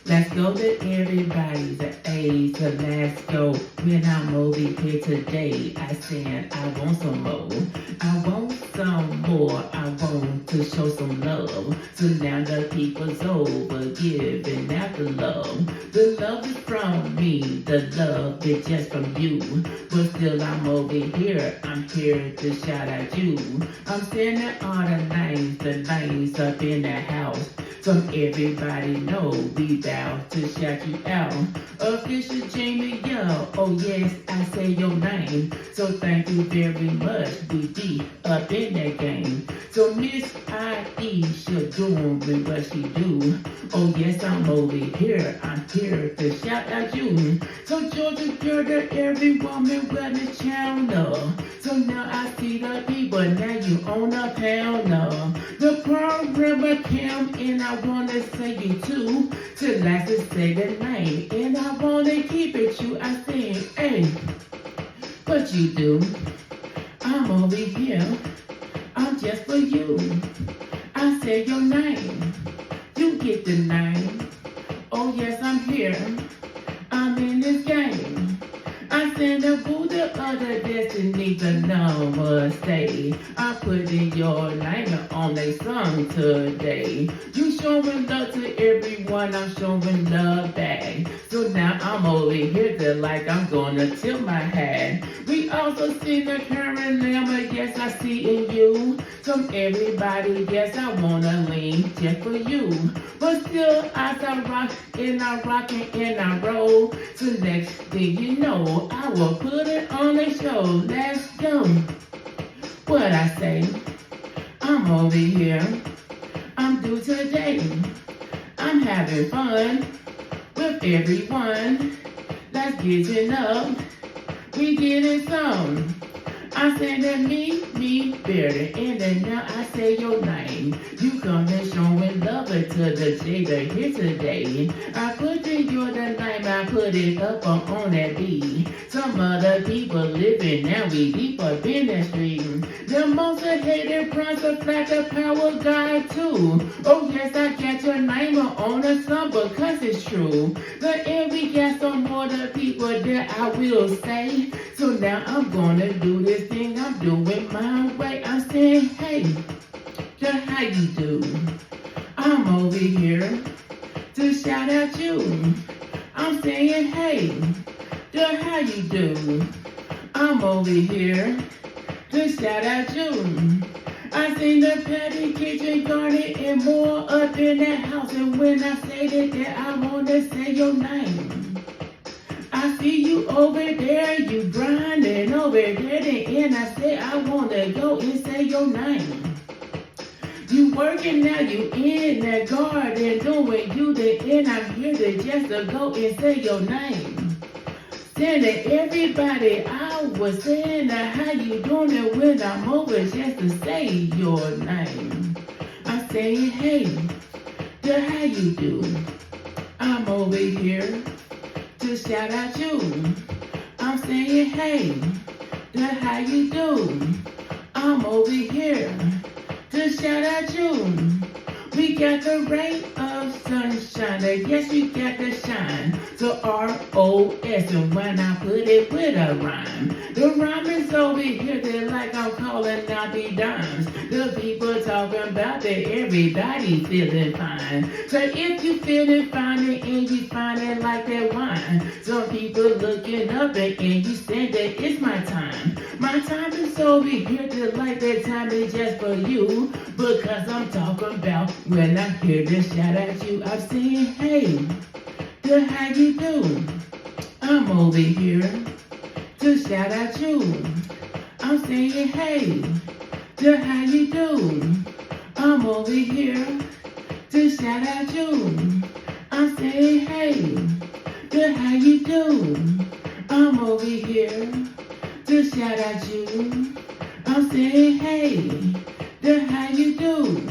Let's go to everybody's A, so let's go. When I'm over here today, I said I want some more. I want some more. I want to show some love. So now the people's over giving out the love. The love is from me. The love is just from you. But still I'm over here. I'm here to shout at you. I'm sending all the names up in the house. So everybody know we bout to shout you out. Official Jamie Young, oh yes, I say your name. So thank you very much, we be up in that game. So Miss Aisha doing what she do. Oh yes, I'm over here, I'm here to shout out you. So Georgia girl to every woman with a channel. So now I see the people, now you own a pound now. The program came and I wanna say you too. To last to say the name and I wanna keep it true. I say, hey, what you do? I'm over here. I'm just for you. I say your name. You get the name. Oh yes, I'm here. I'm in this game. I send a Buddha of the destiny, the namaste. I put in your name on a song today. You showing love to everyone, I'm showing love back. So now I'm over here to like I'm gonna tilt my hat. We also see the current lemma, yes I see in you. From everybody, yes I wanna lean just for you. But still as I rock and I roll. So next thing you know, I will put it on the show. Let's go. What I say? I'm over here. I'm due today. I'm having fun with everyone. Let's get it up. We getting some. I say that me better, and then now I say your name. You come and showing love to the Jada here today. I put the Jordan name, I put it up on that beat. Some other people living, now we deep up in the street. The most hated prince of flat the power guy too. Oh yes, I got your name on the song because it's true. But if we got some more the people that I will say. So now I'm gonna do this thing, I'm doing my way. I'm saying, hey, girl, how you do? I'm over here to shout at you. I'm saying, hey, girl, how you do? I'm over here to shout at you. I seen the petty kitchen garden and more up in that house. And when I say that I wanna say your name. I see you over there, you grinding over there, and I say I wanna go and say your name. You working now, you in that garden doing you the end. I'm here to just to go and say your name. Sending everybody I was saying how you doing it when I'm over just to say your name. I'm saying, hey, girl, how you do? I'm over here to shout out you. I'm saying, hey, girl, how you do? I'm over here to shout out you. We got the ray of sunshine, yes, we got the shine. So R-O-S, and when I put it with a rhyme, the rhyme is over here, they're like I'm calling out the dimes. The people talking about that everybody feeling fine. So if you feeling fine and you find it like that wine, some people looking up and you saying that it's my time. My time is over here, to like that time is just for you. Because I'm talking about when I hear this shout at you, I'm saying, hey, girl, how you do? I'm over here to shout at you. I'm saying, hey, girl, how you do? I'm over here to shout at you. I'm saying, hey, girl, how you do? I'm over here to shout at you. I'm saying, hey, girl, how you do?